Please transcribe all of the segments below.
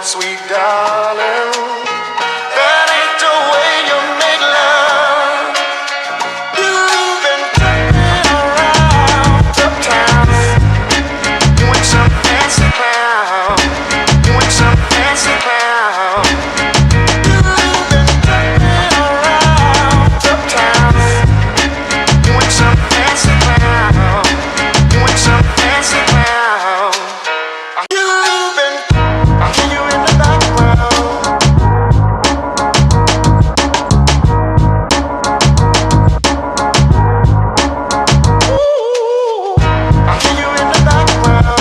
Sweet darling, that ain't the way you make love. You've been turning around uptown. You ain't some fancy clown. You ain't some fancy clown. You've been turning around uptown. You ain't some fancy clown. You ain't some fancy clown. You've been, I hear you in the background. Ooh, I hear you in the background.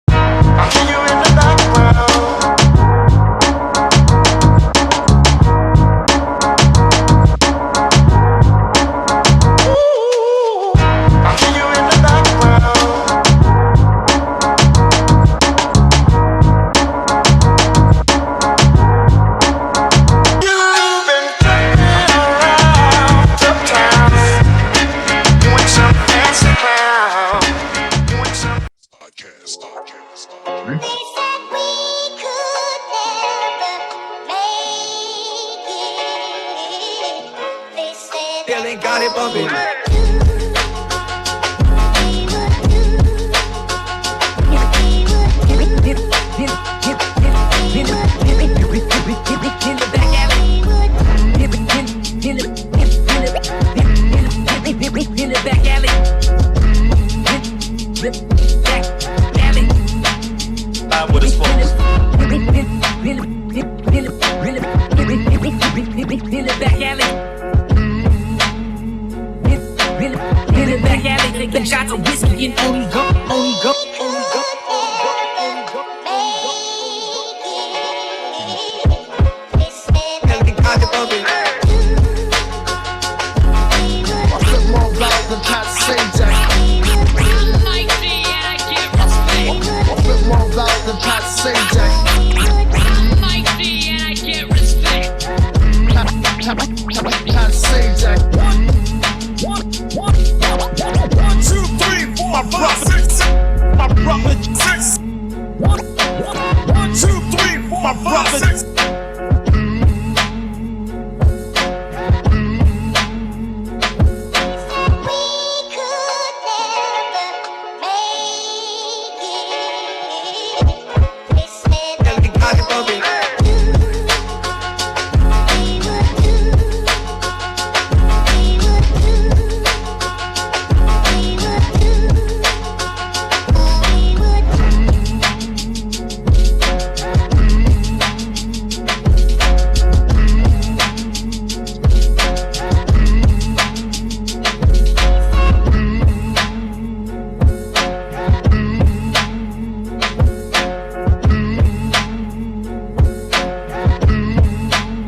I hear you in the background. Ooh, I hear you in the background. You've been turning around uptown. You ain't some fancy clown. You ain't some podcast. They said we could never make it. They said Yeah, they got it bumping. In the back alley. Live with us, folks. In the back alley. In the back alley, taking shots of whiskey and only go. Yeah, they got it bumping. I flip more routes than Pat Sajak. I flip more routes than Pat Sajak. Pat Sajak. 1, 2, 3, 4, my brother 6. My brother 6. 1, 2, 3, 4, my brother 6. Yeah, they got it bumping.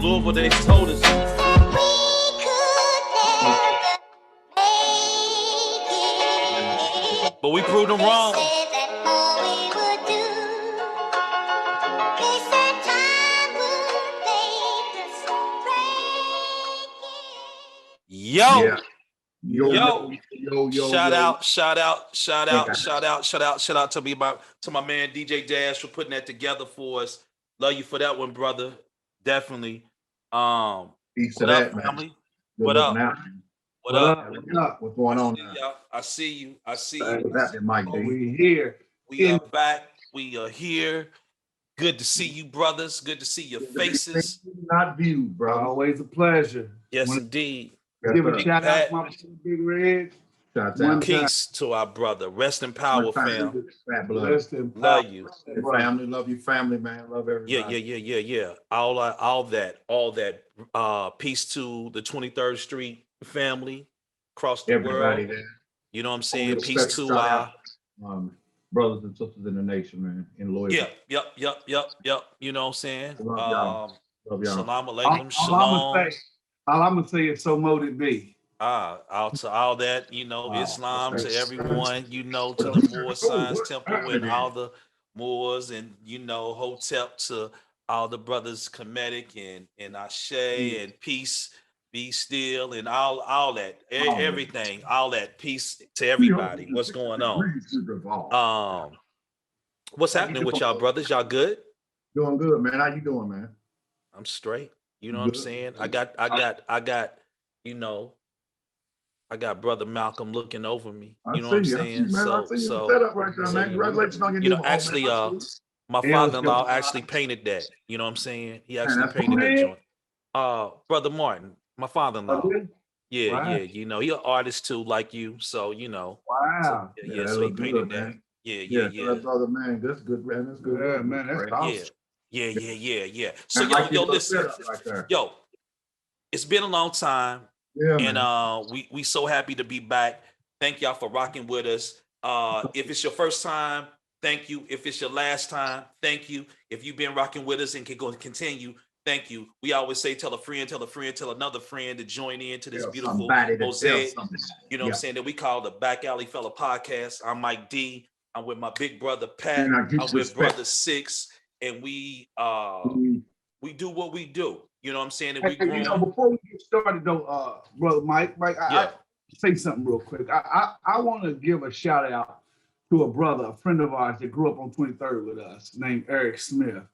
Louisville, they told us. But we proved them wrong. Yo. Yeah. Yo. Yo. Shout out to my man DJ Dash for putting that together for us. Love you for that one, brother. Definitely. Peace to What up, that, man. family? Good What looking up? out, man. What up? What's up? What's going on now? Yeah, I see you. What's happening, Mike D? We here. We are back. We are here. Good to see you, brothers. Good to see your faces. Not viewed, bro. Always a pleasure. Yes, indeed. Give a Big shout out Pat. to my brother, Big Red. Shout One out. Peace to our brother. Rest in power, fam. Fat blood. Rest in power. Love you. Your family, love your family, man. Love everybody. Yeah. All that. Peace to the 23rd Street family across the Everybody world. there. You know what I'm saying? Only Peace respect, to shout our out, brothers and sisters in the nation, man. In Louisville. Yep. You know what I'm saying? Love y'all. Love y'all. Salam alaikum. All Shalom. I'm gonna say is so mote it be. Out to all that, you know, Wow, Islam, that's to everyone, you know, to the Moor Science Temple and all the Moors, and, you know, Hotep, to all the brothers Kemetic and Ashe and peace be still, and all that, everything, all that. Peace to everybody. What's going on? What's happening with y'all, brothers? Y'all good? Doing good, man. How you doing, man? I'm straight. You know what I'm saying? I got, you know, I got brother Malcolm looking over me. You know what I'm saying? So set up right there, man. Congratulations on your new home. Actually, my father-in-law actually painted that. You know what I'm saying? He actually painted that joint. Brother Martin, my father-in-law. Yeah, Wow. yeah. You know, he an artist too, like you. So, you know. Wow. So, so he painted that. Yeah. That brother, man, that's good, man. That's good. Yeah, man, that's awesome. Yeah. So, yo, listen. Yo, it's been a long time. Yeah, and man. we so happy to be back. Thank y'all for rocking with us. If it's your first time, thank you. If it's your last time, thank you. If you've been rocking with us and can go continue, thank you. We always say tell a friend, tell another friend to join in to this beautiful mosaic. You know what I'm saying? That we call the BackAlley Fella Podcast. I'm Mike D. I'm with my big brother Pat. I'm with brother Six, and we do what we do. You know what I'm saying? And we you know, before we get started though, brother Mike, I say something real quick. I want to give a shout out to a brother, a friend of ours that grew up on 23rd with us, named Eric Smith.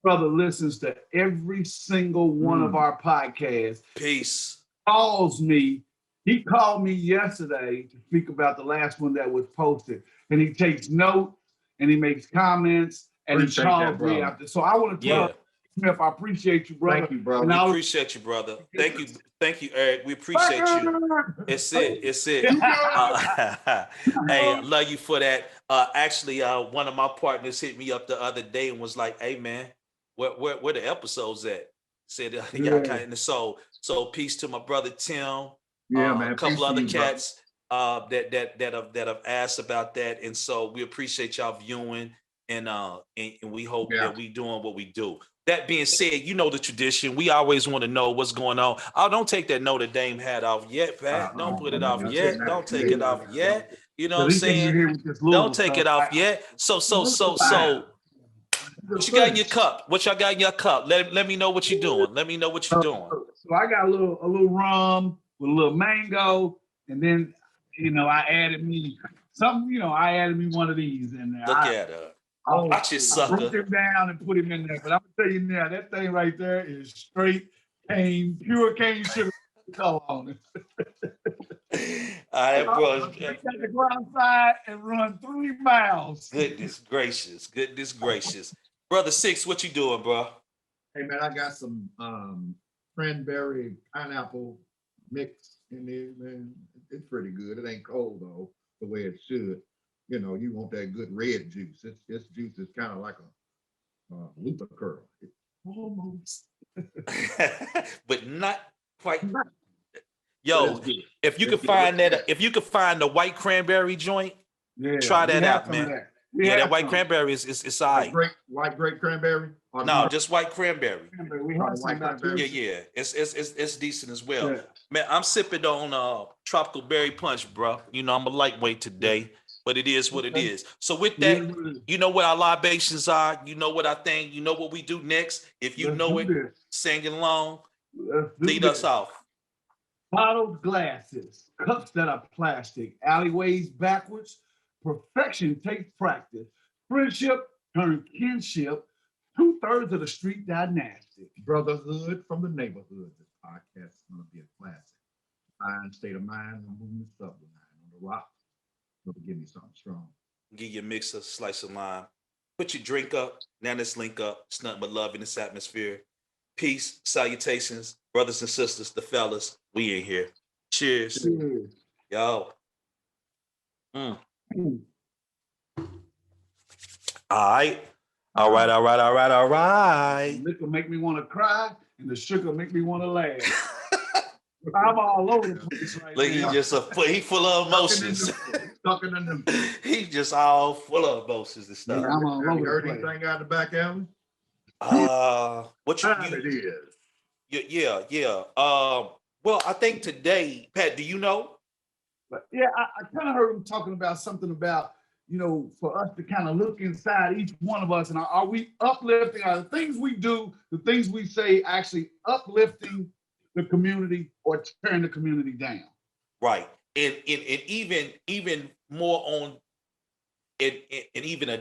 Brother listens to every single one of our podcasts. Peace. Calls me. He called me yesterday to speak about the last one that was posted, and he takes note and he makes comments and he calls me after. So I want to tell Smith, I appreciate you, brother. Thank you, brother. We appreciate you, brother. Thank you, Eric. We appreciate you. It's it. Hey, I love you for that. Actually, one of my partners hit me up the other day and was like, "Hey, man, where the episodes at?" Said, "Yeah, kind of." So peace to my brother Tim. Man. A couple other cats that have asked about that, and so we appreciate y'all viewing, and we hope that we doing what we do. That being said, you know the tradition. We always want to know what's going on. Oh, don't take that Notre Dame hat off yet, Pat. Don't put it off yet. Don't take it off yet. You know what I'm saying? Don't take it off yet. So. What you got in your cup? What y'all got in your cup? Let me know what you're doing. Let me know what you're doing. So I got a little rum with a little mango, and then I added me something. I added me one of these in there. Look at her. Watch it, sucker. I broke him down and put him in there. But I'm gonna tell you now, that thing right there is straight cane, pure cane sugar color on it. All right, bro. I got to go outside and run 3 miles. Goodness gracious. Brother Six, what you doing, bro? Hey, man, I got some cranberry pineapple mix in there, man. It's pretty good. It ain't cold though, the way it should. You want that good red juice. This juice is kind of like a Luther curl. Almost. But not quite. Yo, if you could find the white cranberry joint, try that out, man. That white cranberry is all right. White grape cranberry? No, just white cranberry. We have white cranberry. Yeah. It's decent as well. Yeah. Man, I'm sipping on tropical berry punch, bro. I'm a lightweight today, but it is what it is. So with that, you know what our libations are. You know what I think. You know what we do next. If you know it, sing along. Lead us off. Bottled glasses, cups that are plastic, alleyways backwards. Perfection takes practice. Friendship turns kinship. 2/3 of the street dynastic. Brotherhood from the neighborhood. This podcast is going to be a classic. Fine state of mind. I'm moving the subway on the rock. Give me something strong. Give you a mixer, slice of lime. Put your drink up. Now let's link up. It's nothing but love in this atmosphere. Peace, salutations, brothers and sisters, the fellas. We in here. Cheers. Yo. All right. Liquor make me want to cry, and the sugar make me want to laugh. I'm all over the place right Look, now. He full of emotions. He's just all full of emotions and stuff. I'm all Have over you heard the place. anything out of the back alley? What you it is. Yeah. Well, I think today, Pat, do you know? But yeah, I kind of heard him talking about something about, for us to kind of look inside each one of us, and are we uplifting? Are the things we do, the things we say, actually uplifting the community or tearing the community down. Right. And even more on and even a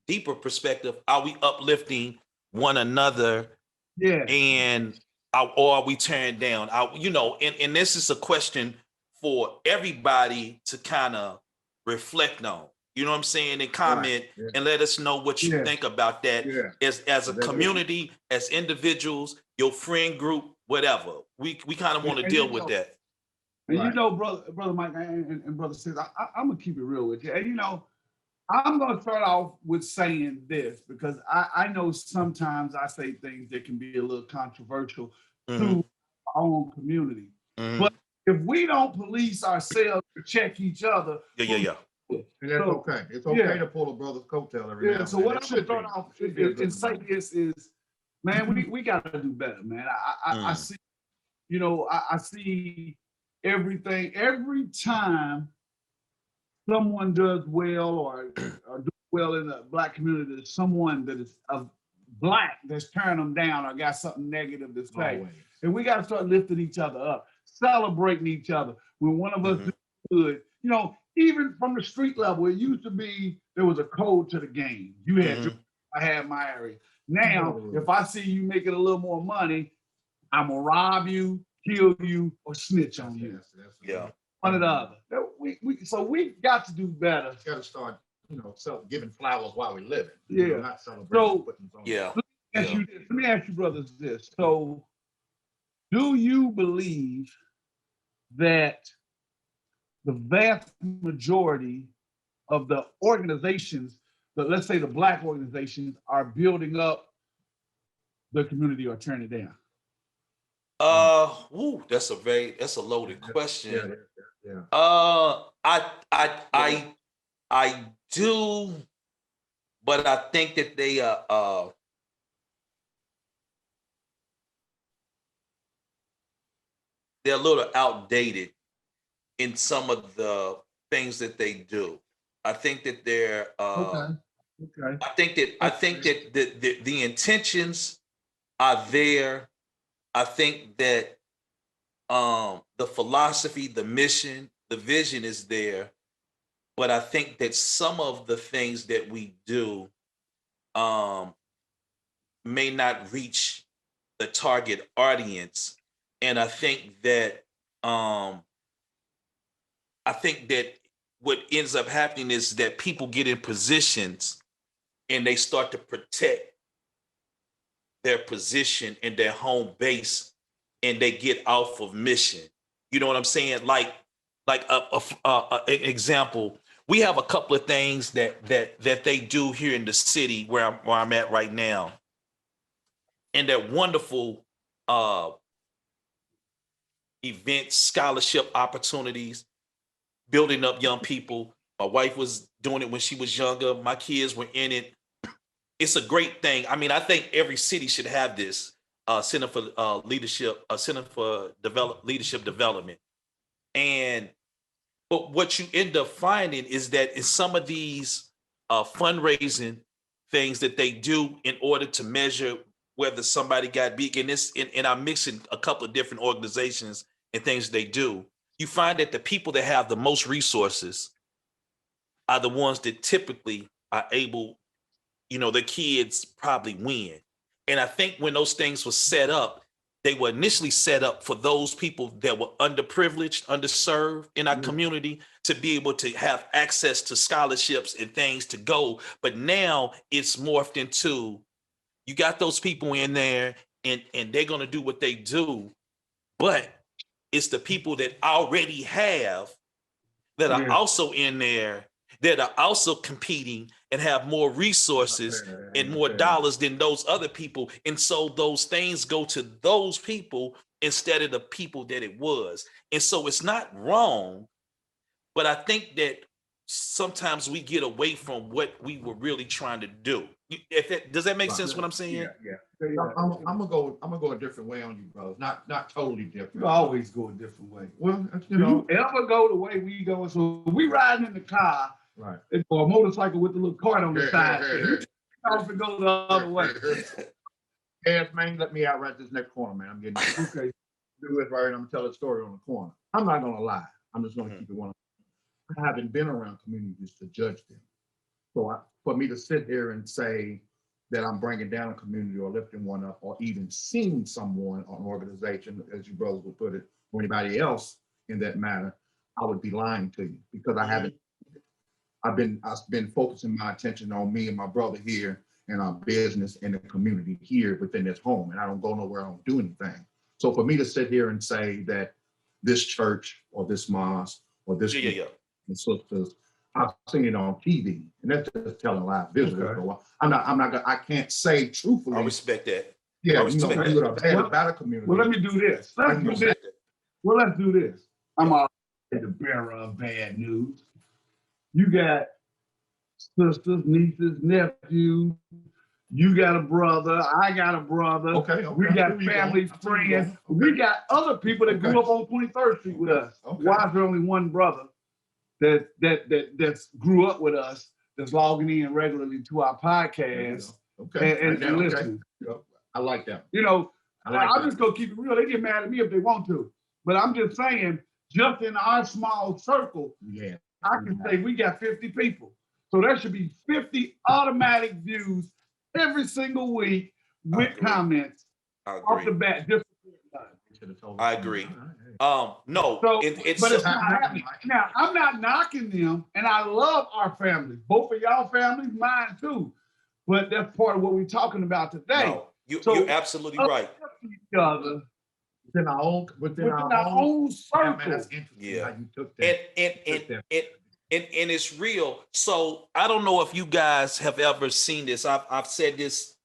deeper perspective, are we uplifting one another? Yeah. And or are we tearing down? And this is a question for everybody to kind of reflect on. You know what I'm saying? And comment and let us know what you think about that as a community, as individuals, your friend group, whatever. We kind of want to deal with that. And you know, brother Mike and brother Sis, I'm gonna keep it real with you. And I'm gonna start off with saying this because I know sometimes I say things that can be a little controversial to our own community. But if we don't police ourselves to check each other, and that's okay. It's okay to pull a brother's coattail every now and so what I'm gonna start off and say this is, man, we gotta do better, man. I see, I see everything every time someone does well or do well in the Black community, there's someone that is Black that's tearing them down or got something negative to say. Always. And we got to start lifting each other up, celebrating each other. When one of us do good, even from the street level, it used to be there was a code to the game. You had your, I had my area. Now, if I see you making a little more money, I'm gonna rob you, kill you, or snitch on you. One or the other. So we got to do better. Got to start, giving flowers while we're living. Yeah. Not celebrating. Let me ask you, brothers, this. So, do you believe that the vast majority of the organizations, let's say the Black organizations, are building up the community or tearing it down? That's a loaded question. I do, but I think that they they're a little outdated in some of the things that they do. I think that they're I think that the intentions are there. I think that the philosophy, the mission, the vision is there, but I think that some of the things that we do may not reach the target audience, and I think that what ends up happening is that people get in positions and they start to protect their position and their home base, and they get off of mission. You know what I'm saying? Like an example, we have a couple of things that they do here in the city where I'm at right now, and they're wonderful events, scholarship opportunities, building up young people. My wife was doing it when she was younger. My kids were in it. It's a great thing. I mean, I think every city should have this Center for Leadership, Center for Leadership Development. But what you end up finding is that in some of these fundraising things that they do in order to measure whether somebody got big, and I'm mixing a couple of different organizations and things they do, you find that the people that have the most resources are the ones that typically are able, the kids probably win. And I think when those things were set up, they were initially set up for those people that were underprivileged, underserved in our community to be able to have access to scholarships and things to go. But now it's morphed into, you got those people in there and they're going to do what they do, but it's the people that already have that are also in there that are also competing and have more resources and more dollars than those other people. And so those things go to those people instead of the people that it was. And so it's not wrong, but I think that sometimes we get away from what we were really trying to do. Does that make sense what I'm saying? Yeah. I'm gonna go a different way on you, brothers. Not totally different. You always go a different way. Well, you ever go the way we go? So we riding in the car, right, or a motorcycle with the little cart on the side. You off to go the other way. Yes, man. Let me out right this next corner, man. I'm getting okay. do it right. I'm gonna tell a story on the corner. I'm not gonna lie. I'm just gonna Mhm. keep it one. I haven't been around communities to judge them. So for me to sit here and say that I'm bringing down a community or lifting one up or even seeing someone or an organization, as you brothers would put it, or anybody else in that matter, I would be lying to you because I haven't. I've been focusing my attention on me and my brother here and our business and the community here within this home, and I don't go nowhere. I don't do anything. So for me to sit here and say that this church or this mosque or this Yeah. and sisters, I've seen it on TV, and that's just telling live visitors. Okay. So I can't say truthfully. I respect that. Yeah, I respect that. good or bad about a community. Well, let me do this. I Let's can do go this. Respect that. Well, let's do this. I'm already the bearer of bad news. You got sisters, nieces, nephews. You got a brother. I got a brother. Okay. We got Here you family, go. I see where you friends. going. We got other people that grew Okay. up on 23rd Street with us. Okay. Why is there only one brother that's grew up with us that's logging in regularly to our podcast Okay. and Okay. listening? I like that. You know, I like I'm that. just gonna keep it real. They get mad at me if they want to, but I'm just saying, just in our small circle, Yeah. I can say we got 50 people. So there should be 50 automatic views every single week with agree. comments I off the agree. bat. Just I agree. All No, so, it's but it's so- not happening. Now, I'm not knocking them, and I love our families. Both of y'all families, mine too. But that's part of what we're talking about today. no, So- you're absolutely right. Each other within our own within our own Yeah, man, circle. that's interesting Yeah. how you took And that. and it's real. So I don't know if you guys have ever seen this. I've said this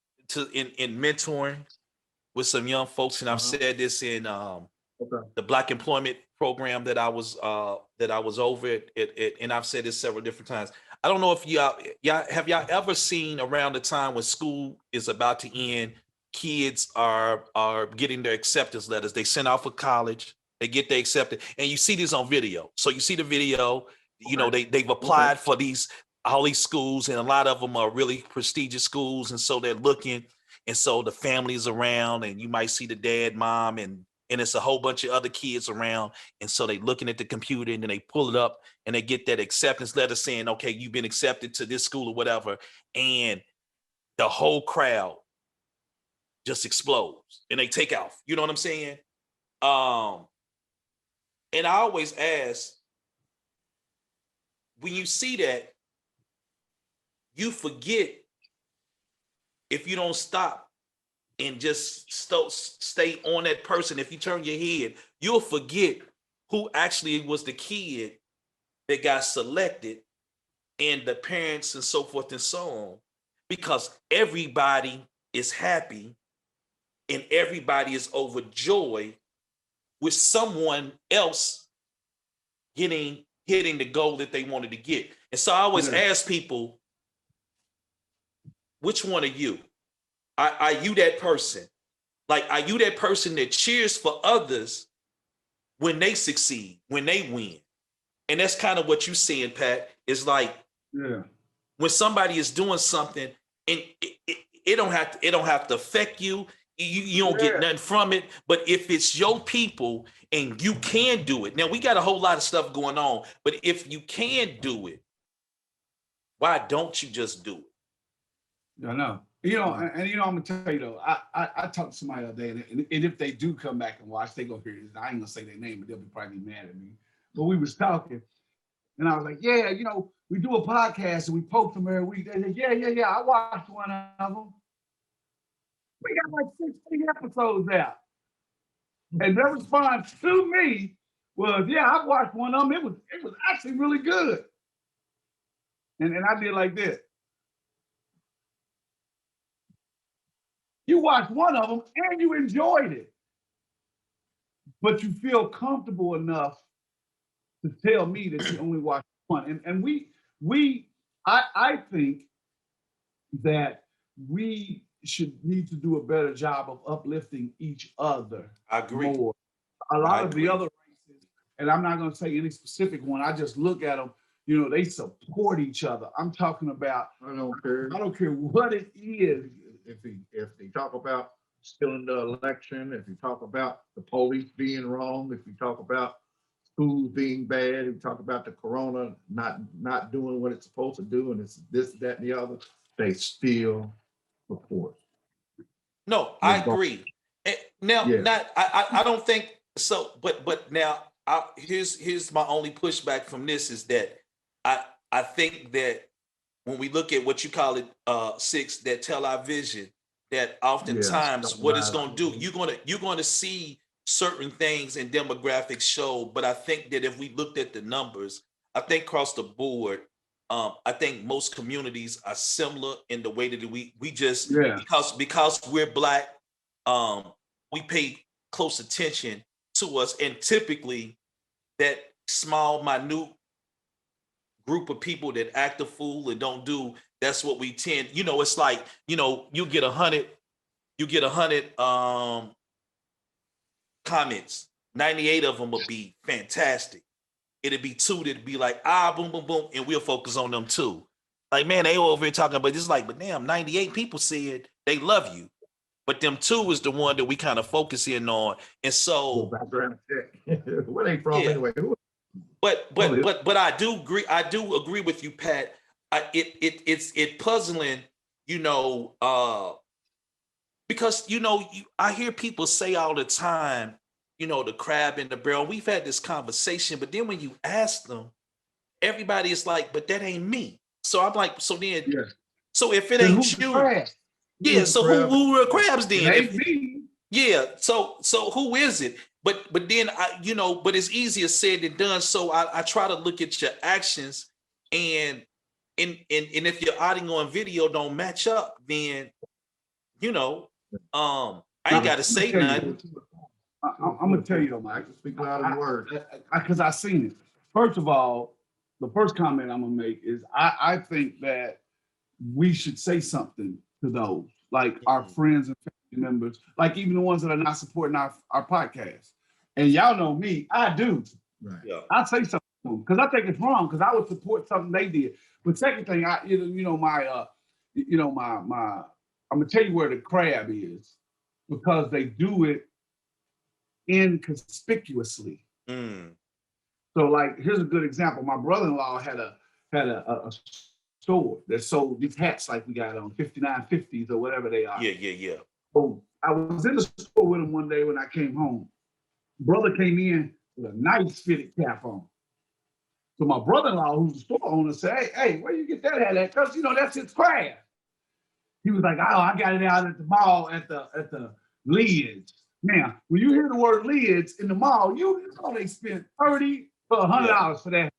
in mentoring with some young folks, and I've said this in the Black Employment Program that I was over at, and I've said this several different times. I don't know if y'all have ever seen around the time when school is about to end, kids are getting their acceptance letters. They sent out for college, they get their acceptance, and you see this on video. So you see the video, you know, they've applied for all these schools, and a lot of them are really prestigious schools, and so they're looking, and so the family's around, and you might see the dad, mom, and it's a whole bunch of other kids around, and so they looking at the computer, and then they pull it up, and they get that acceptance letter saying, okay, you've been accepted to this school or whatever, and the whole crowd just explodes, and they take off. You know what I'm saying? And I always ask, when you see that, you forget, if you don't stop and just stay on that person, if you turn your head, you'll forget who actually was the kid that got selected, and the parents and so forth and so on, because everybody is happy and everybody is overjoyed with someone else hitting the goal that they wanted to get. And so I always ask people, which one are you? Are you that person? Like, are you that person that cheers for others when they succeed, when they win? And that's kind of what you're saying, Pat. Is like, when somebody is doing something and it don't have to affect you. You don't get nothing from it. But if it's your people and you can do it, now we got a whole lot of stuff going on. But if you can do it, why don't you just do it? I know. You know, and you know, I'm gonna tell you though, I talked to somebody the other day, and if they do come back and watch, they go hear this. I ain't gonna say their name, but they'll be probably mad at me. But we was talking, and I was like, yeah, you know, we do a podcast and we post them every week. They said, yeah, I watched one of them. We got like 16 episodes out. And their response to me was, yeah, I watched one of them. It was actually really good. And I did like this. You watched one of them and you enjoyed it, but you feel comfortable enough to tell me that you only watched one. And I think that we should need to do a better job of uplifting each other. I agree. More. A lot of the other races, and I'm not going to say any specific one, I just look at them, you know, they support each other. I'm talking about, I don't care. I don't care what it is. If they talk about stealing the election, if you talk about the police being wrong, if you talk about schools being bad, if you talk about the corona not doing what it's supposed to do, and it's this, that, and the other, they still support. No, I Let's go. agree. Now, Yeah. I don't think so. But now, here's my only pushback from this is that I think that when we look at what you call it, six, that tell our vision, that oftentimes what it's going to do, you're gonna see certain things in demographics show. But I think that if we looked at the numbers, I think across the board, I think most communities are similar in the way that we just because we're Black, we pay close attention to us, and typically that small, minute group of people that act a fool and don't do, that's what we tend, it's like, you get 100 comments, 98 of them will be fantastic. It'd be 2 that'd be like, boom, boom, boom, and we'll focus on them too. Like, man, they over here talking, but it's like, but damn, 98 people said they love you. But them 2 is the one that we kind of focus in on. And so background check. Where they from anyway? But I do agree with you, Pat. It's puzzling, because I hear people say all the time, the crab in the barrel. We've had this conversation, but then when you ask them, everybody is like, but that ain't me. So I'm like, so then, so if it ain't you, yeah, so who are crabs then? It ain't me. Yeah, so who is it? But then but it's easier said than done. So I try to look at your actions, and if your audio and video don't match up, then I ain't got to say nothing. I'm gonna tell you though, Mike. Speak louder than words. Because I seen it. First of all, the first comment I'm gonna make is I think that we should say something to those, like our friends and family members, like even the ones that are not supporting our podcast. And y'all know me, I do. Right. Yeah. I say something to them because I think it's wrong, because I would support something they did. But second thing, I'm gonna tell you where the crab is, because they do it inconspicuously. So like, here's a good example. My brother-in-law had a store that sold these hats like we got on 5950s or whatever they are. Yeah. So I was in the store with him one day when I came home. Brother came in with a nice fitted cap on. So my brother-in-law, who's the store owner, said, hey, where you get that hat at? Because that's his craft. He was like, oh, I got it out at the mall at the lids. Now, when you hear the word lids in the mall, you know they spent $30 to $100 for that.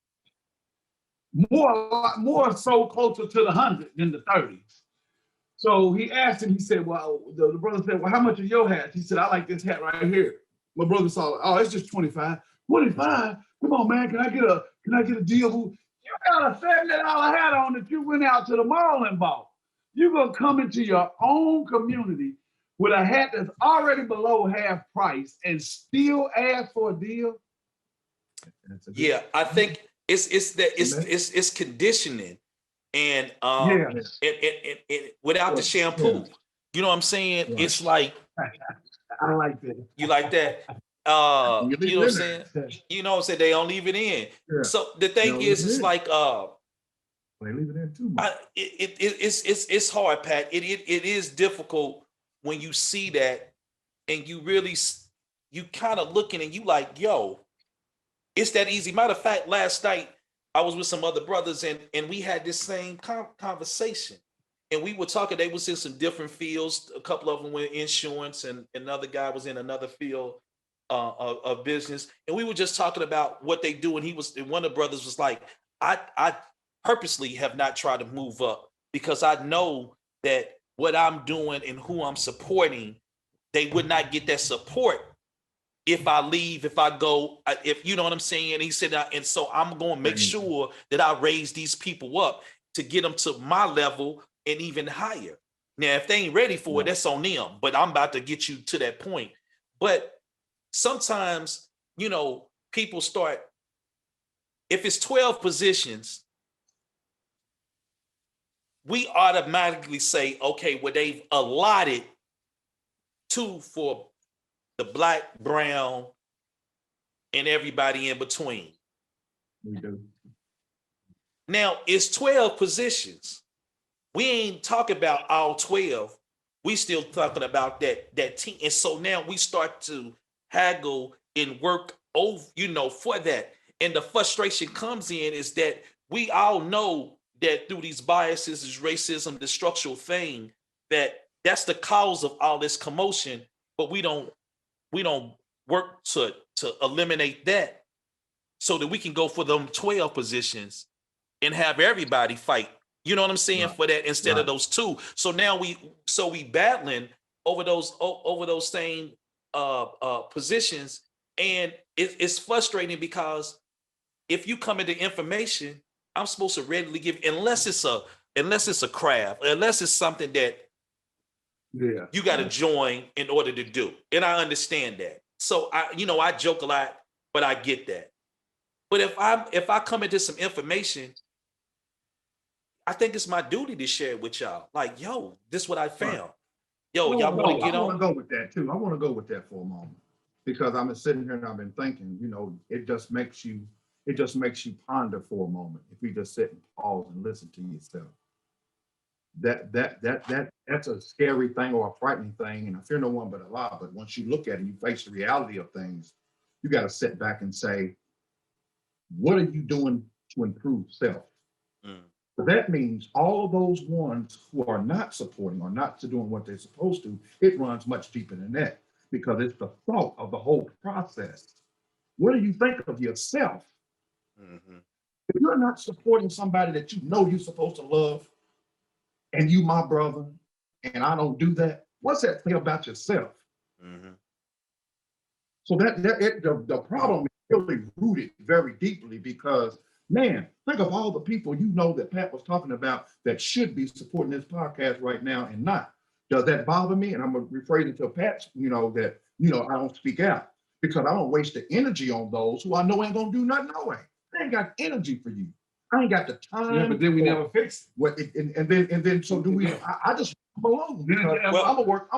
More so closer to the 100 than the 30s. So he asked him, he said, well, the brother said, well, how much are your hats? He said, I like this hat right here. My brother saw, oh, it's just 25. 25? Come on, man, can I get a deal? You got a $70 hat on that you went out to the mall and bought. You're gonna come into your own community with a hat that's already below half price and still ask for a deal? Yeah, I think it's conditioning, and without the shampoo, you know what I'm saying? Right. It's like, I like that. You like that? You know what I'm saying? You know what I'm saying? They don't leave it in. Yeah. So the thing is, it's like they leave it in too much. It's hard, Pat. It is difficult when you see that, and you kind of looking and you like, yo, it's that easy. Matter of fact, last night I was with some other brothers and we had this same conversation, and we were talking. They was in some different fields. A couple of them were in insurance, and another guy was in another field of business. And we were just talking about what they do. And one of the brothers was like, I purposely have not tried to move up because I know that what I'm doing and who I'm supporting, they would not get that support if I leave, if I go, if you know what I'm saying. And he said, and so I'm going to make sure that I raise these people up to get them to my level and even higher. Now, if they ain't ready for it, that's on them, but I'm about to get you to that point. But sometimes, people start, if it's 12 positions, we automatically say, okay, well, they've allotted 2 for the black, brown, and everybody in between. We do. Now it's 12 positions. We ain't talking about all 12. We still talking about that team. And so now we start to haggle and work over, for that. And the frustration comes in is that we all know that through these biases, this racism, the structural thing, that's the cause of all this commotion, but we don't work to eliminate that so that we can go for them 12 positions and have everybody fight. You know what I'm saying? Right. For that instead of those 2. So now we battling over those same positions, and it's frustrating because if you come into information, I'm supposed to readily give, unless it's a craft, unless it's something that you got to join in order to do. And I understand that. So I joke a lot, but I get that. But if I come into some information, I think it's my duty to share it with y'all. Like, yo, this is what I found. Right. Yo, y'all want to get I want on? to go with that too. I want to go with that for a moment because I'm sitting here and I've been thinking, it just makes you ponder for a moment. If you just sit and pause and listen to yourself, that's a scary thing or a frightening thing. And I fear no one but Allah. But once you look at it, you face the reality of things. You got to sit back and say, what are you doing to improve self? So that means all of those ones who are not supporting or not doing what they're supposed to, it runs much deeper than that because it's the thought of the whole process. What do you think of yourself? If you're not supporting somebody that you know you're supposed to love, and you my brother, and I don't do that, what's that say about yourself? So the problem is really rooted very deeply because, man, think of all the people that Pat was talking about that should be supporting this podcast right now and not. Does that bother me? And I'm gonna rephrase it to Pat, that I don't speak out because I don't waste the energy on those who I know ain't gonna do nothing no way. I ain't got energy for you. I ain't got the time. Yeah, but then we never fix it. And then so do we. I just belong. I'm gonna work.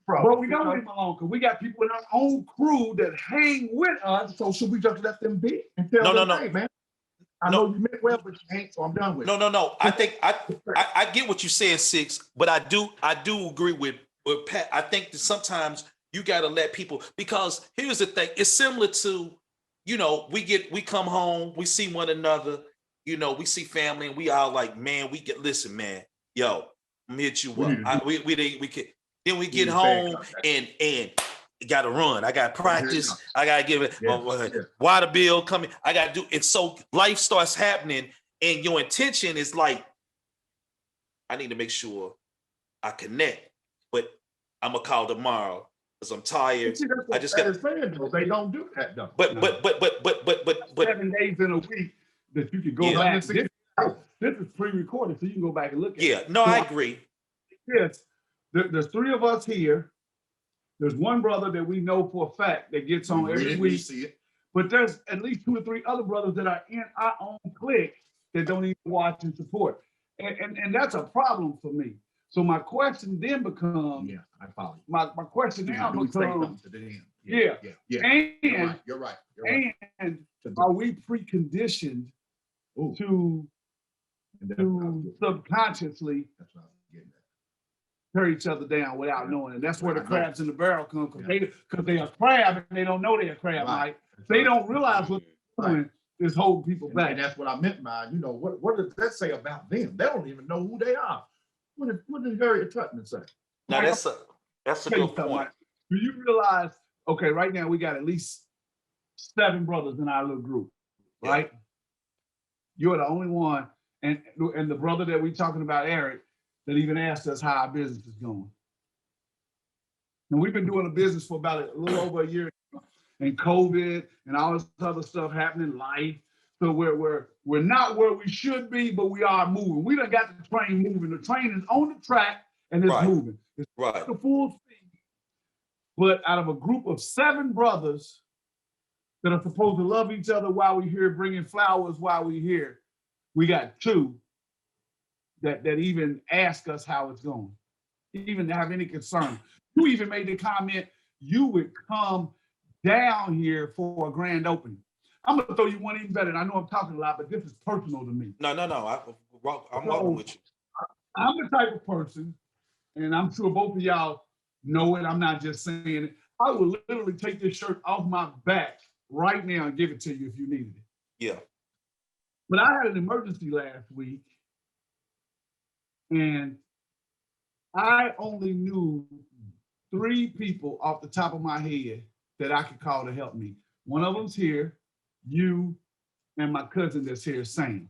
But we don't leave them alone because we got people in our own crew that hang with us. So should we just let them be and tell them, hey, man, I know you meant well, but you ain't, so I'm done with it. No. I think I get what you're saying, Six, but I do agree with Pat. I think that sometimes you got to let people, because here's the thing. It's similar to, we come home, we see one another, we see family, and we all like, man, listen, man, yo, I'm gonna hit you up. We can. Then we get home and got to run. I got practice. I got to give it water bill coming. I got to do it. So life starts happening, and your intention is like, I need to make sure I connect, but I'm gonna call tomorrow because I'm tired. See, I just got. They don't do that though. But 7 days in a week that you can go back. This is pre-recorded, so you can go back and look at it. Yeah, no, I agree. Yes. There's 3 of us here. There's one brother that we know for a fact that gets on every week. See it. But there's at least 2 or 3 other brothers that are in our own clique that don't even watch and support. And that's a problem for me. So my question then becomes, I follow you. My question now becomes, and You're right. And are we preconditioned to subconsciously tear each other down without knowing it? That's where the crabs in the barrel come, because they are crab and they don't know they're a crab, right? They don't realize what they're doing is holding people back. And that's what I meant by, what does that say about them? They don't even know who they are. What did Harriet Tubman say? Now that's a good point. Do you realize, okay, right now we got at least 7 brothers in our little group, right? You're the only one, and the brother that we talking about, Eric, that even asked us how our business is going. And we've been doing a business for about a little over a year, and COVID and all this other stuff happening, life. So we're not where we should be, but we are moving. We done got the train moving. The train is on the track and it's moving. It's the full speed. But out of a group of 7 brothers that are supposed to love each other while we're here, bringing flowers while we're here, we got 2 that even ask us how it's going, even have any concern. You even made the comment you would come down here for a grand opening. I'm gonna throw you one even better. And I know I'm talking a lot, but this is personal to me. No. I'm walking with you. I'm the type of person, and I'm sure both of y'all know it. I'm not just saying it. I would literally take this shirt off my back right now and give it to you if you needed it. Yeah. But I had an emergency last week, and I only knew 3 people off the top of my head that I could call to help me. One of them's here, you, and my cousin that's here, Sam.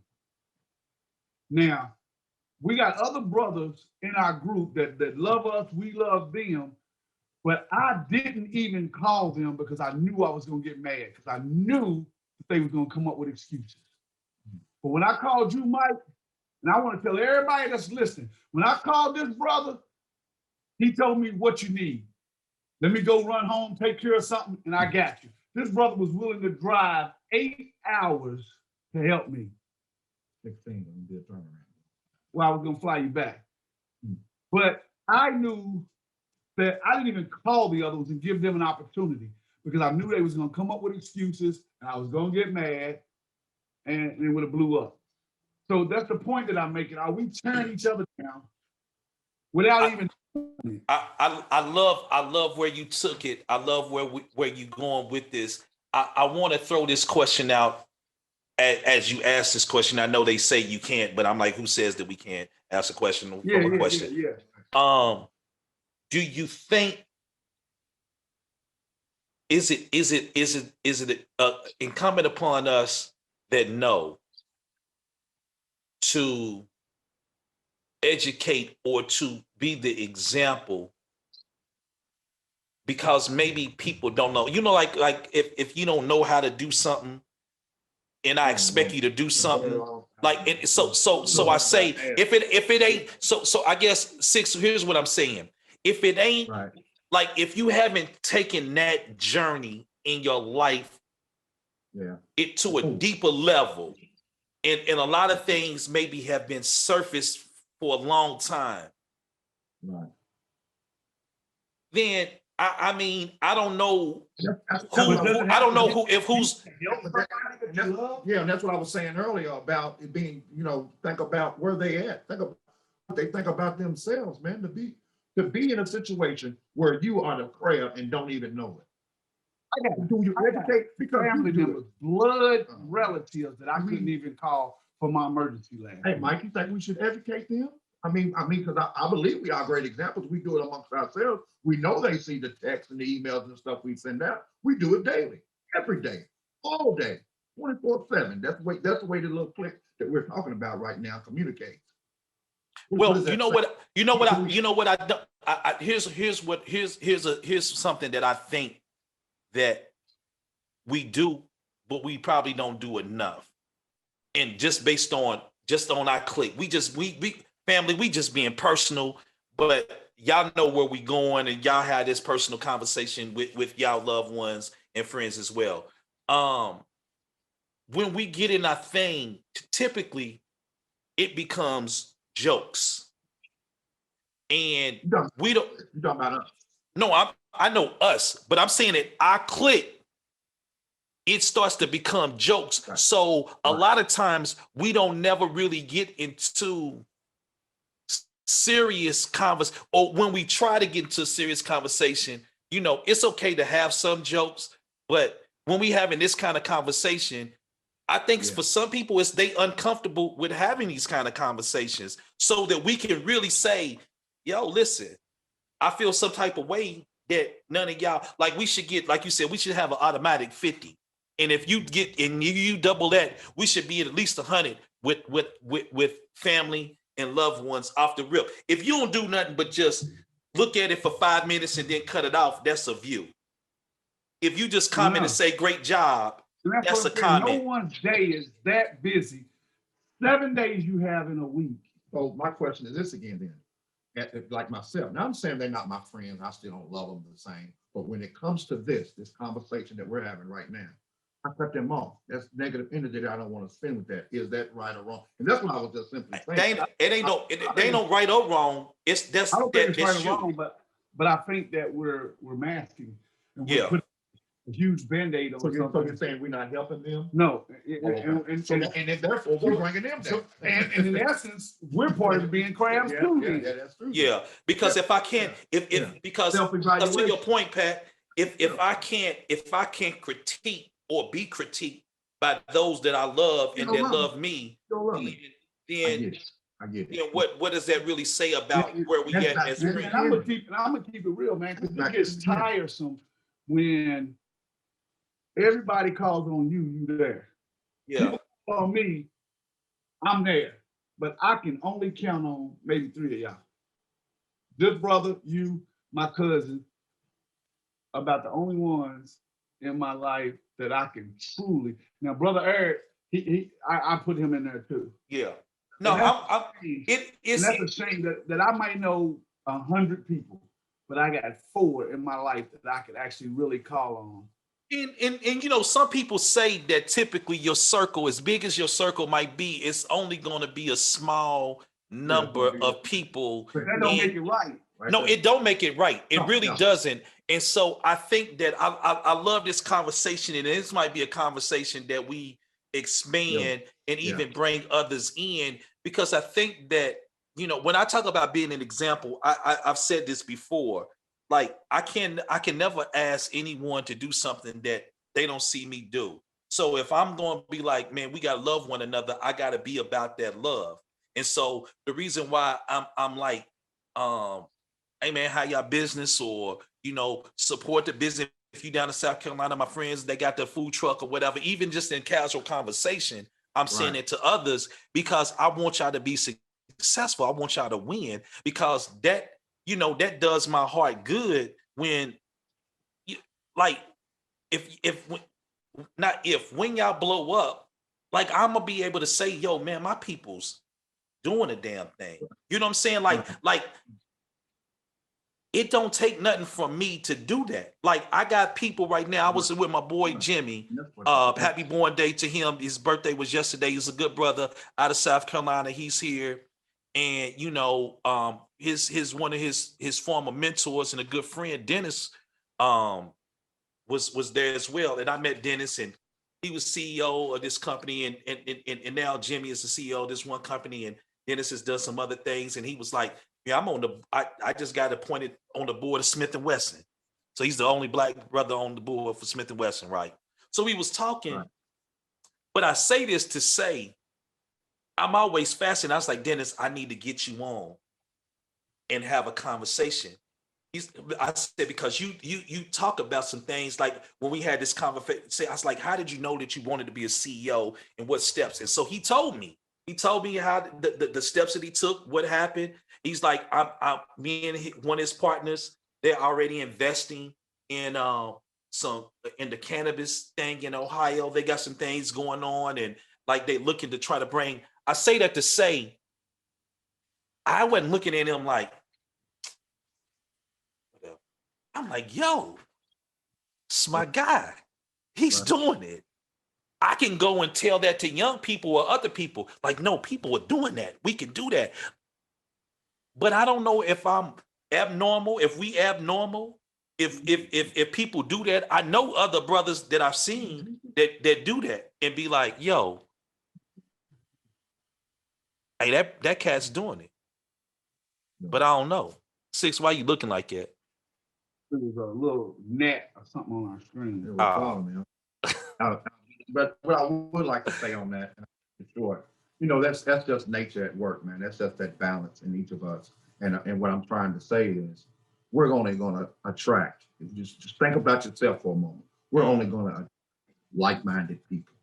Now, we got other brothers in our group that love us, we love them, but I didn't even call them because I knew I was gonna get mad, because I knew that they were gonna come up with excuses. But when I called you, Mike, and I want to tell everybody that's listening, when I called this brother, he told me what you need. Let me go run home, take care of something, and I got you. This brother was willing to drive 8 hours to help me. 16 and did turnaround. Well, I was gonna fly you back. But I knew that I didn't even call the others and give them an opportunity because I knew they was gonna come up with excuses and I was gonna get mad and it would have blew up. So that's the point that I'm making. Are we tearing each other down without even? I love where you took it. I love where you going with this. I want to throw this question out as you ask this question. I know they say you can't, but I'm like, who says that we can't ask a question? Yeah. Do you think is it incumbent upon us that know to educate or to be the example, because maybe people don't know, like if you don't know how to do something and I expect you to do something like it, so I say if it ain't so I guess 6, here's what I'm saying. If it ain't Right. like if you haven't taken that journey in your life it to a deeper level, and a lot of things maybe have been surfaced for a long time. Right. Then I mean I don't know who's Yeah, and that's what I was saying earlier about it being, think about where they at. Think about what they think about themselves, man, to be in a situation where you are the prayer and don't even know it. Do you educate? Because family members, blood relatives that I couldn't even call for my emergency last. Hey, Mike, you think we should educate them? I mean, because I believe we are great examples. We do it amongst ourselves. We know they see the texts and the emails and stuff we send out. We do it daily, every day, all day, 24/7. That's the way the little clique that we're talking about right now communicates. Well, here's something that I think that we do, but we probably don't do enough. And just based on our clique, we family, we just being personal, but y'all know where we going and y'all had this personal conversation with y'all loved ones and friends as well. When we get in our thing, typically it becomes jokes. And we don't. You talking about us? No, I know us, but I'm saying that our clique, it starts to become jokes. Right. So a lot of times we don't never really get into serious conversation, or when we try to get into a serious conversation, it's okay to have some jokes, but when we having this kind of conversation, I think for some people they uncomfortable with having these kind of conversations, so that we can really say, yo, listen, I feel some type of way that none of y'all, like we should get, like you said, we should have an automatic 50. And if you get, and you double that, we should be at least 100 with family and loved ones off the rip. If you don't do nothing but just look at it for 5 minutes and then cut it off, that's a view. If you just comment and say, great job, that's a comment. No one's day is that busy. 7 days you have in a week. So my question is this again then. Like myself, now I'm saying they're not my friends. I still don't love them the same. But when it comes to this conversation that we're having right now, I cut them off. That's negative energy that I don't want to spend with that. Is that right or wrong? And that's what I was just simply saying. It ain't no right or wrong. It's I don't think it's right or wrong, but but I think that we're masking and we're Yeah. putting a huge Band-Aid on So you're something. saying we're not helping them? No, And then therefore we're bringing them down. and in essence, we're part of being crabs too. Then. That's true. Yeah, because if I can't, because to your point, Pat, if I can't critique or be critiqued by those that I love and that love me, then I get it. you know, what does that really say about where we at as And friends? I'm gonna keep it real, man, because it gets tiresome when everybody calls on you, you there. Yeah, People call on me, I'm there, but I can only count on maybe 3 of y'all. This brother, you, my cousin, about the only ones in my life that I can truly. Now, brother Eric, I put him in there too. yeah. No, It's a shame that I might know 100 people, but I got 4 in my life that I could actually really call on. And you know, some people say that typically your circle, as big as your circle might be, it's only going to be a small number of people. But that don't make it right. No, it don't make it right. It really doesn't. And so I think that I love this conversation, and this might be a conversation that we expand and even bring others in, because I think that, you know, when I talk about being an example, I've said this before. Like I can never ask anyone to do something that they don't see me do. So if I'm going to be like, man, we got to love one another, I got to be about that love. And so the reason why I'm like, hey man, how y'all business, or, you know, support the business. If you down in South Carolina, my friends, they got their food truck or whatever, even just in casual conversation, I'm saying it to others because I want y'all to be successful. I want y'all to win, because that, you know, that does my heart good when you, like, when y'all blow up, like I'm gonna be able to say, yo, man, my people's doing a damn thing. You know what I'm saying? Like it don't take nothing from me to do that. Like I got people right now. I was with my boy Jimmy. Happy born day to him. His birthday was yesterday. He's a good brother out of South Carolina. He's here. And you know, his one of his former mentors and a good friend, Dennis, was there as well. And I met Dennis, and he was CEO of this company, and now Jimmy is the CEO of this one company, and Dennis has done some other things. And he was like, yeah, I just got appointed on the board of Smith & Wesson. So he's the only black brother on the board for Smith & Wesson, right? So we was talking, but I say this to say, I'm always fascinated. I was like, Dennis, I need to get you on and have a conversation. I said, because you talk about some things, like when we had this conversation, I was like, how did you know that you wanted to be a CEO and what steps? And so he told me how the steps that he took, what happened. He's like, me and one of his partners, they're already investing in in the cannabis thing in Ohio. They got some things going on, and like they looking to try to bring. I say that to say, I wasn't looking at him like, I'm like, yo, it's my guy. He's doing it. I can go and tell that to young people or other people. Like, no, people are doing that. We can do that. But I don't know if I'm abnormal, if we abnormal, if people do that. I know other brothers that I've seen that do that and be like, yo, hey, that cat's doing it. But I don't know. Six, why you looking like that? There was a little net or something on our screen. But what I would like to say on that, for sure, you know, that's just nature at work, man. That's just that balance in each of us. And what I'm trying to say is, we're only going to attract. Just think about yourself for a moment. We're only going to like-minded people.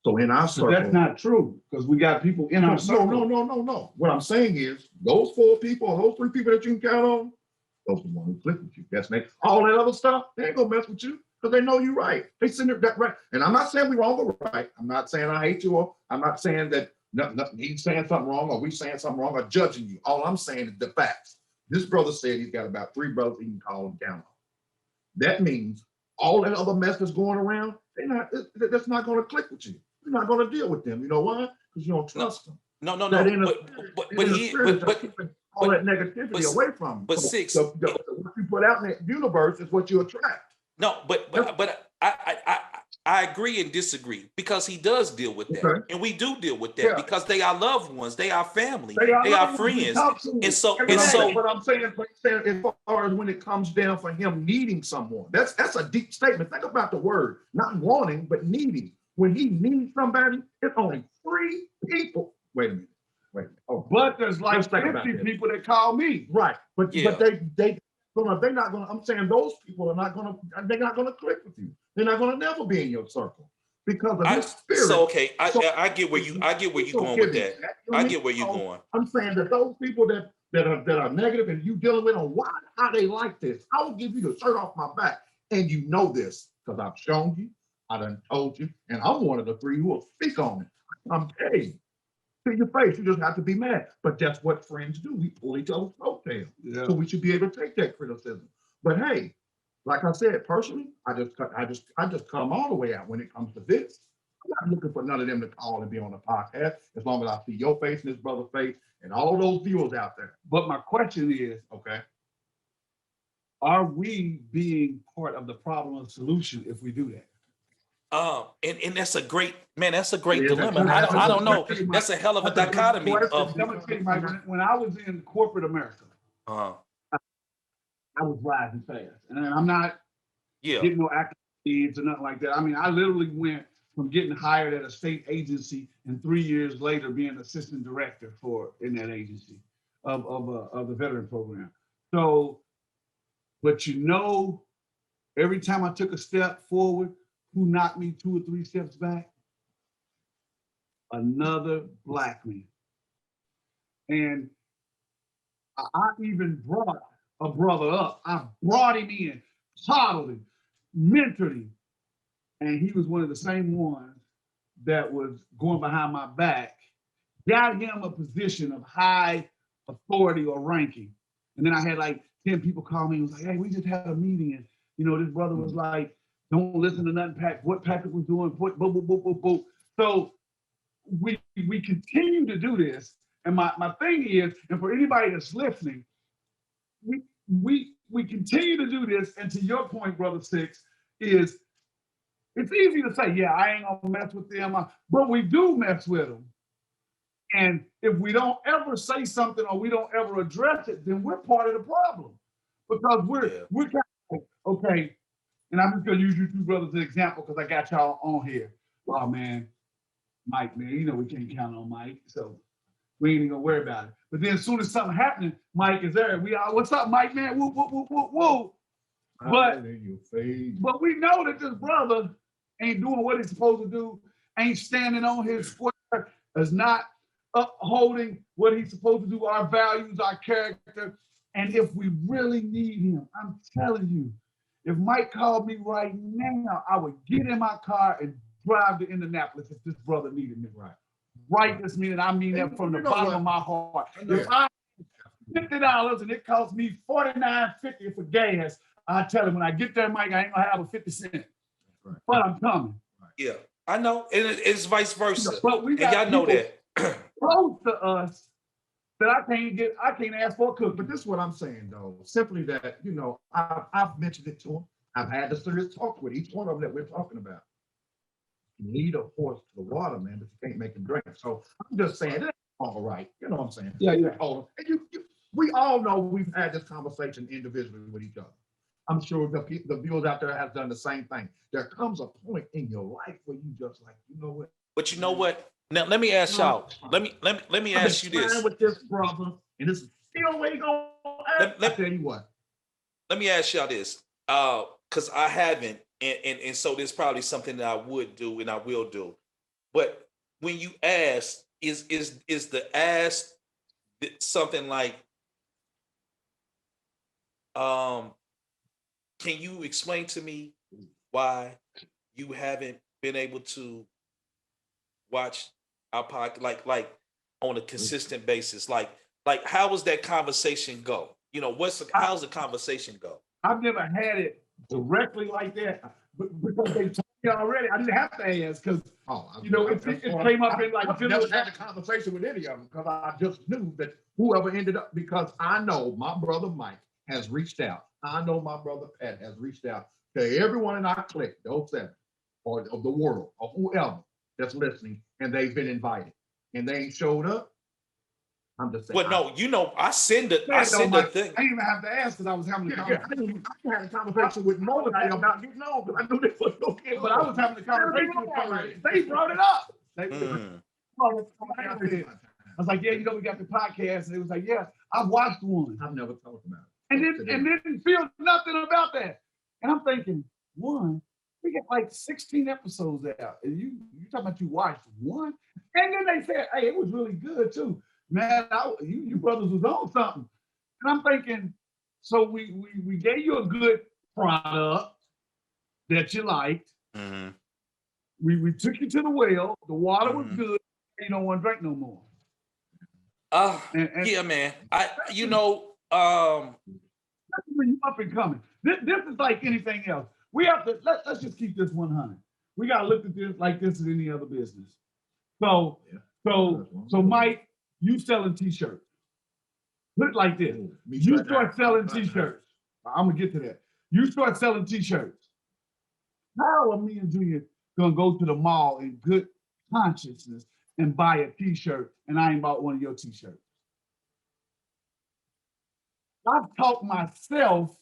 So in our circle, that's not true, because we got people in our circle. No. What I'm saying is, those 4 people, or those 3 people that you can count on, those are the ones who click with you. That's next. All that other stuff, they ain't gonna mess with you because they know you right. They sitting there that right. And I'm not saying we wrong or right. I'm not saying I hate you, or I'm not saying that he's saying something wrong or we saying something wrong or judging you. All I'm saying is the facts. This brother said he's got about 3 brothers he can call and count on. That means all that other mess that's going around, that's not gonna click with you. You're not gonna deal with them. You know why? Because you don't trust them. No. all that negativity away from them. But So six, what you put out in the universe is what you attract. no, but I agree and disagree because he does deal with that, Okay. and we do deal with that Yeah. because they are loved ones, they are family, They they are loved ones we friends, talk to and so every and day. so. But I'm saying as far as when it comes down for him needing someone, that's a deep statement. Think about the word, not wanting, but needing. When he needs somebody, it's only 3 people. Wait a minute. Oh, But there's like Let's think about 50 this. people that call me. right. But Yeah. they're not gonna. I'm saying those people are not gonna. They're not gonna click with you. They're not gonna never be in your circle because of his spirit. So okay, So- I get where you going with that. I get where you're going. I'm saying that those people that are negative and you dealing with on how they like this, I will give you the shirt off my back, and you know this because I've shown you, I done told you, and I'm one of the 3 who will speak on it. I'm paid to your face. You just have to be mad, but that's what friends do. We pull each other's coattails, Yeah. so we should be able to take that criticism. But hey, like I said, personally, I just come all the way out when it comes to this. I'm not looking for none of them to call and be on the podcast as long as I see your face and his brother's face and all those viewers out there. But my question is, Okay. are we being part of the problem or solution if we do that? And that's a great That's a great Yeah, dilemma. that's- I don't know. that's a- That's a hell of a that's a good dichotomy question. of. I'm gonna tell you, Mike, when I was in corporate America, Uh, I was rising fast. And I'm not yeah. getting no accolades or nothing like that. I mean, I literally went from getting hired at a state agency and 3 years later being assistant director in that agency of the veteran program. So, but every time I took a step forward, who knocked me 2 or 3 steps back? Another black man. And I even brought a brother up. I brought him in, coddled him, mentored him. And he was one of the same ones that was going behind my back, got him a position of high authority or ranking. And then I had like 10 people call me and was like, hey, we just had a meeting. And, this brother was like, don't listen to nothing what Patrick was doing, boom, boom, boom, boom, boom. So we continue to do this. And my thing is, and for anybody that's listening, we continue to do this. And to your point, Brother Six, is it's easy to say, yeah, I ain't gonna mess with them, but we do mess with them. And if we don't ever say something or we don't ever address it, then we're part of the problem. Because we're kind of like, okay, and I'm just gonna use you 2 brothers as an example because I got y'all on here. Oh man, Mike, man, we can't count on Mike, so we ain't even gonna worry about it. But then as soon as something happening, Mike is there. We all, what's up, Mike, man? Woo, woo, woo, woo, woo. But we know that this brother ain't doing what he's supposed to do, ain't standing on his square, is not upholding what he's supposed to do, our values, our character. And if we really need him, I'm telling you, if Mike called me right now, I would get in my car and drive to Indianapolis if this brother needed me. Right this minute, I mean that from the bottom of my heart. If I $50 and it costs me $49.50 for gas, I tell him when I get there, Mike, I ain't gonna have a 50 cent. Right. But I'm coming. Yeah, I know, and it's vice versa. But we And got y'all know that. close to us that I can't ask for a cook. But this is what I'm saying, though. Simply that, I've mentioned it to him. I've had the serious talk with each one of them that we're talking about. You lead a horse to the water, man, but you can't make him drink. So I'm just saying, it ain't all right. You know what I'm saying? Yeah. And we all know we've had this conversation individually with each other. I'm sure the viewers out there have done the same thing. There comes a point in your life where you just like, you know what? But you know what? Now let me ask y'all. Let me ask you this. With this brother, and this is still where you going. I tell you what. Let me ask y'all this, because I haven't, and so there's probably something that I would do and I will do. But when you ask, is the ask something like, can you explain to me why you haven't been able to watch our podcast like on a consistent basis? Like how does that conversation go? How's the conversation go? I've never had it directly like that, but because they told already. I didn't have to ask because Oh, you know it came up in like I've never had a conversation with any of them because I just knew that whoever ended up, because I know my brother Mike has reached out. I know my brother Pat has reached out to everyone in our clique, those 7, or of the world, or whoever that's listening, and they've been invited, and they ain't showed up. I'm just saying. Well, no, you know, I send the thing. I didn't even have to ask because I was having a conversation. I had a conversation with Mo about getting on because I knew this was okay. But I was having a conversation with somebody. They brought it up. They brought it up. I was like, yeah, you know, we got the podcast. And it was like, yeah, I've watched one. I've never talked about it. And didn't feel nothing about that. And I'm thinking, one, we got like 16 episodes out. And you talking about you watched one? And then they said, hey, it was really good too. Man, you brothers was on something. And I'm thinking, so we gave you a good product that you liked. Mm-hmm. We took you to the well. The water was good. You don't want to drink no more. Yeah, man. You know, that's when you up and coming. This is like anything else. We have to let's just keep this 100. We gotta look at this like this is any other business. So Mike, you selling t-shirts. Look like this. You start selling t-shirts. I'm gonna get to that. You start selling t-shirts. How are me and Junior gonna go to the mall in good consciousness and buy a t-shirt and I ain't bought one of your t-shirts? I've talked myself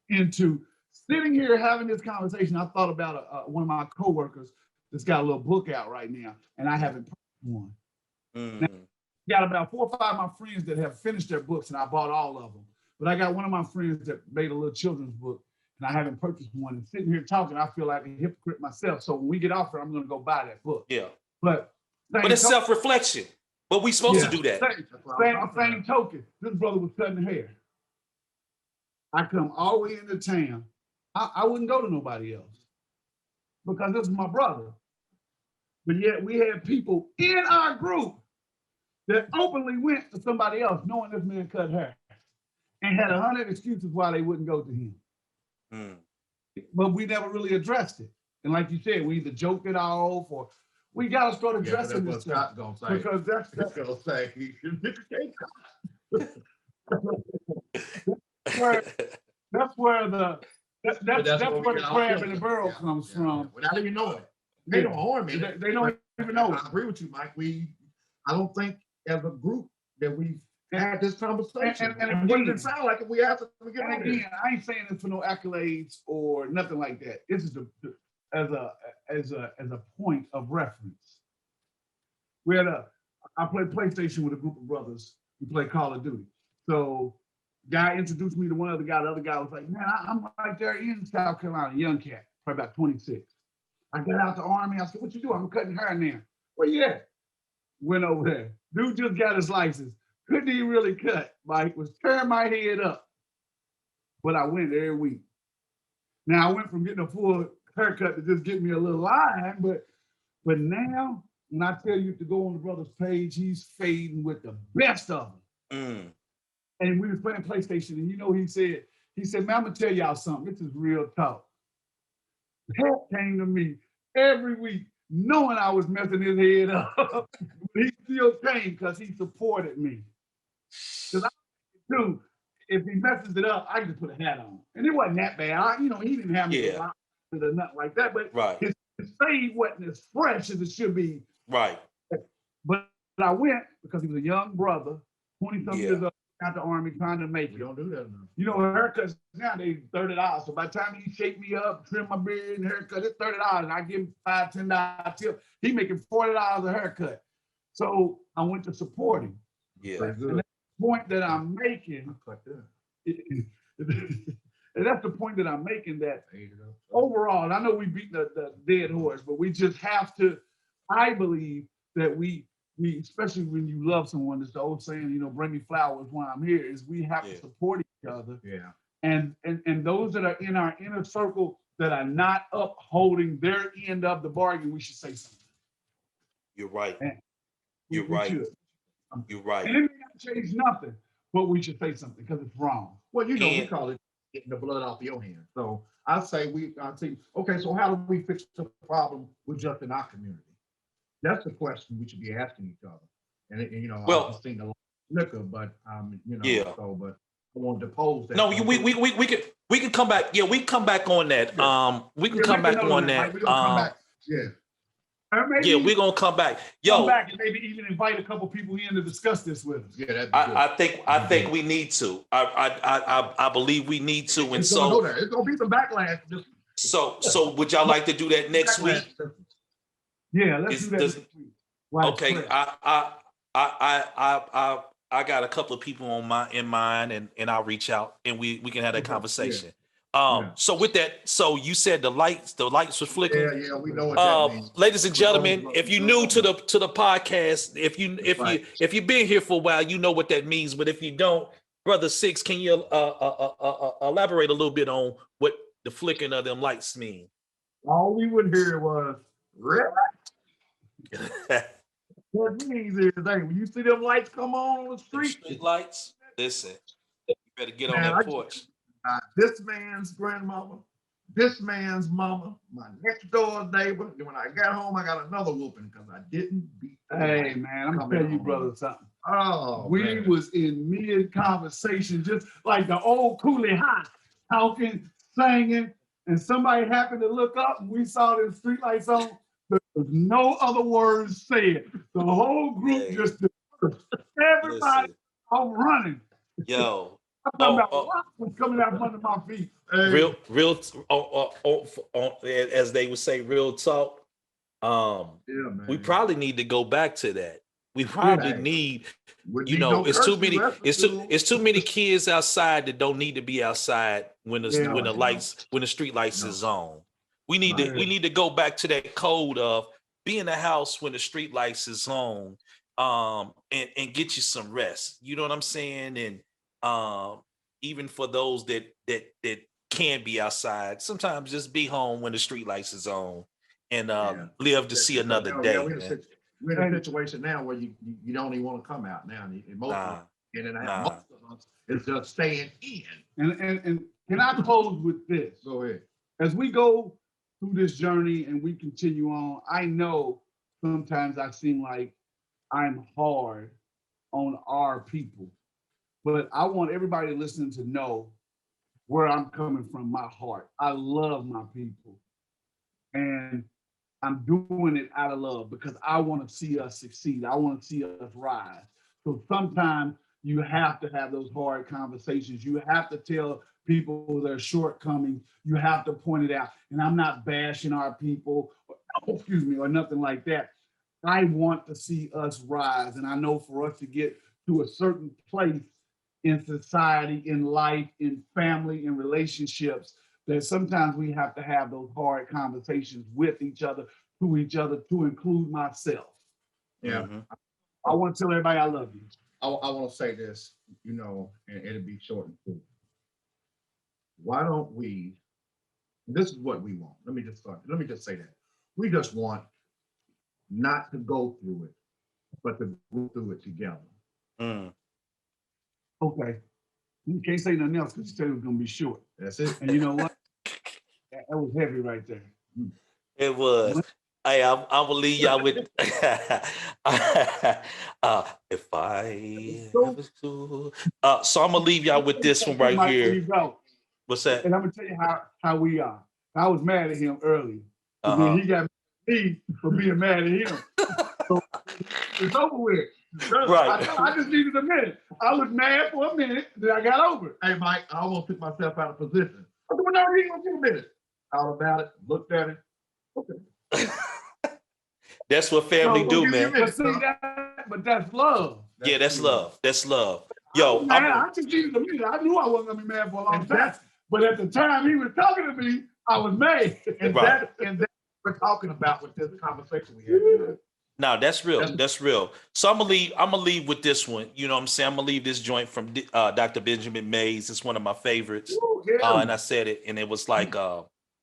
into sitting here having this conversation. I thought about one of my coworkers that's got a little book out right now, and I haven't purchased one. Now, got about 4 or 5 of my friends that have finished their books, and I bought all of them. But I got one of my friends that made a little children's book, and I haven't purchased one. And sitting here talking, I feel like a hypocrite myself. So when we get off here, I'm going to go buy that book. Yeah. But it's self-reflection. But we supposed to do that. Same token. This brother was cutting hair. I come all the way into town. I wouldn't go to nobody else because this is my brother. But yet we had people in our group that openly went to somebody else knowing this man cut hair and had 100 excuses why they wouldn't go to him. But we never really addressed it. And like you said, we either joked it off or we got to start addressing this stuff. Because that's gonna say. That's where the crab in the barrel comes from. Without even knowing. They don't harm me. They don't even know. I agree with you, Mike. I don't think as a group that we've had this conversation. And what does it sound like if we ask them to get on again, I ain't saying this for no accolades or nothing like that. This is as a point of reference. I played PlayStation with a group of brothers. We play Call of Duty. So guy introduced me to one other guy. The other guy was like, man, I'm right there in South Carolina, young cat, probably about 26. I got out the Army. I said, what you doing? I'm cutting hair now. Where you at? Went over there. Dude just got his license. Couldn't even really cut. Mike was tearing my head up. But I went every week. Now I went from getting a full haircut to just getting me a little line, but now when I tell you to go on the brother's page, he's fading with the best of them. And we was playing PlayStation, and you know he said, man, I'm gonna tell y'all something. This is real talk. Pat came to me every week knowing I was messing his head up. He still came because he supported me. Because dude, if he messes it up, I just put a hat on. And it wasn't that bad. He didn't have me or nothing like that, but his fade wasn't as fresh as it should be. Right. But I went because he was a young brother, 20-something years old, out the Army, trying to make it. We don't do that now. You know, haircuts now, they $30. So by the time he shake me up, trim my beard and haircut, it's $30. And I give him $5, $10 tip. He making $40 a haircut. So I went to support him. Yeah. And that's the point that I'm making. And that's the point that I'm making, that overall, and I know we beat the dead horse, but we just have to, I believe that we especially when you love someone, it's the old saying, bring me flowers when I'm here, is we have to support each other. Yeah. And those that are in our inner circle that are not upholding their end of the bargain, we should say something. You're right. You're right. You're right. And it may not change nothing, but we should say something because it's wrong. Well, we call it getting the blood off your hands. So I say okay, so how do we fix the problem with just in our community? That's the question we should be asking each other. And Well, I've just seen the liquor, but Yeah. but I wanted to pose that. No, we can come back. Yeah, we can come back on that. We can come back on that. We're gonna come back. Yeah. Or maybe Yeah, we're gonna come back. come Yo, back and maybe even invite a couple people in to discuss this with us. Yeah, that'd be good. I think we need to. I believe we need to. And It's gonna go so there. It's gonna be some backlash. so would y'all like to do that next week? Yeah, let's Is- do that. does- next week. Okay, Widespread. I got a couple of people in mind, and I'll reach out and we can have that Okay, conversation. Yeah. So with that, so you said the lights were flickering. Yeah, we know what that means. Ladies and gentlemen, if you're new to the podcast, if you've been here for a while, you know what that means. But if you don't, Brother Six, can you elaborate a little bit on what the flickering of them lights mean? All we would hear was red. What it means is, hey, when you see them lights come on the street, Street lights. Listen, you better get on Man, that porch. this man's grandmama, this man's mama, my next door neighbor. Then when I got home, I got another whooping because I didn't beat. the Hey light. man, I'm Coming gonna tell you, on. brother, something. Oh, We man. was in mid conversation, just like the old Coolie High, talking, singing, and somebody happened to look up and we saw the streetlights on. There was no other words said. The whole group Hey. just dispersed. Everybody Listen, was running. yo, I'm talking about oh. what was coming out from under my feet. Hey, as they would say, real talk. yeah, man. We probably need to go back to that. We probably Yeah. need, Wouldn't you be know, no it's too curfew many, left it's to- too many kids outside that don't need to be outside when the Yeah. when the lights when the street lights No. is on. We need Right. to go back to that code of be in the house when the street lights is on, and get you some rest. You know what I'm saying? And even for those that can be outside, sometimes just be home when the street lights is on and Yeah. live to see another Yeah, day. we're in a man. we're in a situation now where you don't even want to come out now. And most Nah, of us, and nah. most of us is just staying in. And can I close with this? Go ahead. As we go through this journey and we continue on, I know sometimes I seem like I'm hard on our people, but I want everybody listening to know where I'm coming from, my heart. I love my people, and I'm doing it out of love because I want to see us succeed. I want to see us rise. So sometimes you have to have those hard conversations. You have to tell people their shortcomings. You have to point it out. And I'm not bashing our people, or nothing like that. I want to see us rise. And I know for us to get to a certain place in society, in life, in family, in relationships, that sometimes we have to have those hard conversations with each other, to include myself. Yeah. Mhm. I want to tell everybody I love you. I want to say this, and it'll be short and cool. Why don't we? This is what we want. Let me just say that we just want not to go through it, but to go through it together. Mm. Okay. You can't say nothing else because you said it was going to be short. That's it. And you know what? That was heavy right there. It was. Hey, I'm gonna leave y'all with if I ever do. So I'm gonna leave y'all with this one right Mike, here. there you go. What's that? And I'm going to tell you how we are. I was mad at him earlier. And Uh-huh. then he got me for being mad at him. So it's over with. Right. I just needed a minute. I was mad for a minute, then I got over it. Hey, Mike, I almost took myself out of position. I said, "No, you ain't gonna do a minute." Thought about it, looked at it. Okay. That's what family So, do, give me a man. minute. But see but that's love. Yeah, that's love. That's love. Yo, Man, I'm, I just needed a minute. I knew I wasn't gonna be mad for a long time. But at the time he was talking to me, I was mad. And Right. that's what we're talking about with this conversation we had. no, that's real. That's real. So I'm gonna leave with this one. You know what I'm saying? I'm gonna leave this joint from Dr. Benjamin Mays. It's one of my favorites. Ooh, yeah. And I said it, and it was like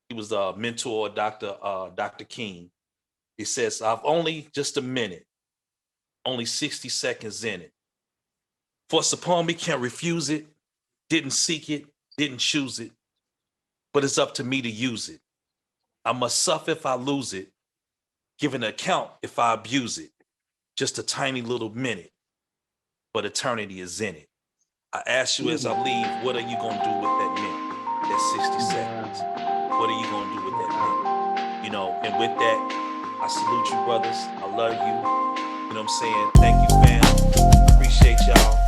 he was a mentor, Dr. King. He says, "I've only just a minute, only 60 seconds in it. Force upon me, can't refuse it. Didn't seek it, didn't choose it, but it's up to me to use it. I must suffer if I lose it, give an account if I abuse it. Just a tiny little minute, but eternity is in it. I ask you as I leave, what are you gonna do with that minute, that 60 seconds? What are you gonna do with that minute? You know, and with that, I salute you, brothers. I love you. You know what I'm saying? Thank you, fam. Appreciate y'all.